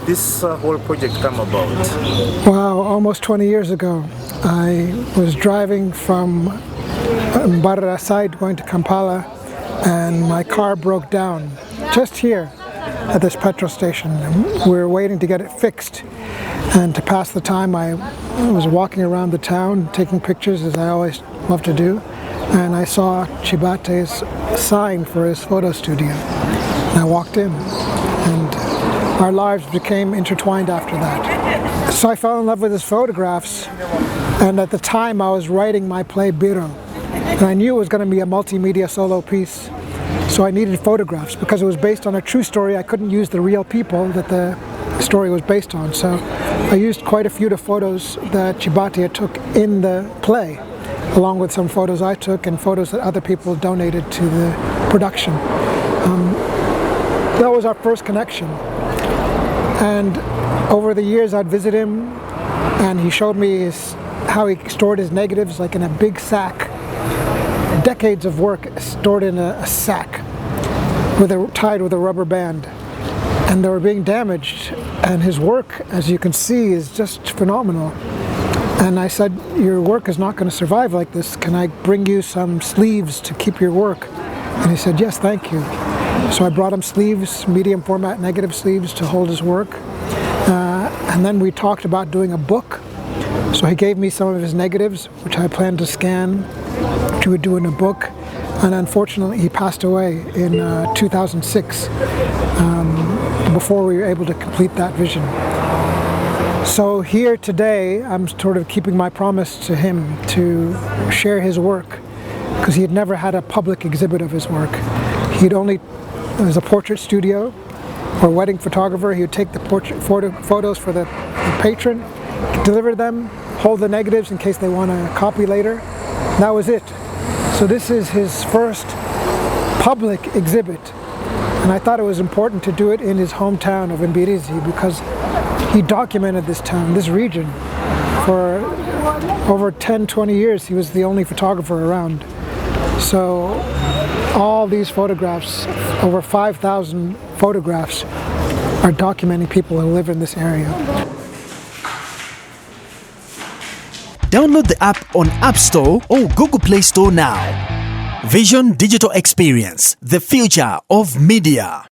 this whole project come about? Wow, almost 20 years ago, I was driving from Mbarara side going to Kampala, and my car broke down just here at this petrol station. We were waiting to get it fixed, and to pass the time I was walking around the town taking pictures, as I always love to do, and I saw Chibate's sign for his photo studio. And I walked in, and our lives became intertwined after that. So I fell in love with his photographs, and at the time I was writing my play Biro, and I knew it was going to be a multimedia solo piece. So I needed photographs because it was based on a true story. I couldn't use the real people that the story was based on. So I used quite a few of the photos that Chibate took in the play, along with some photos I took and photos that other people donated to the production. That was our first connection. And over the years I'd visit him, and he showed me how he stored his negatives, like in a big sack. Decades of work stored in a sack, tied with a rubber band, and they were being damaged, and his work, as you can see, is just phenomenal. And I said, your work is not going to survive like this. Can I bring you some sleeves to keep your work? And he said, yes, thank you. So I brought him sleeves, medium format negative sleeves to hold his work, and then we talked about doing a book. So he gave me some of his negatives, which I planned to scan, which we would do in a book. And unfortunately, he passed away in 2006, before we were able to complete that vision. So here today, I'm sort of keeping my promise to him to share his work, because he had never had a public exhibit of his work. It was a portrait studio or wedding photographer. He would take the photos for the patron, deliver them, hold the negatives in case they want a copy later. That was it. So this is his first public exhibit, and I thought it was important to do it in his hometown of Mbirizi, because he documented this town, this region, for over 10-20 years. He was the only photographer around. So all these photographs, over 5,000 photographs, are documenting people who live in this area. Download the app on App Store or Google Play Store now. Vision Digital Experience, the future of media.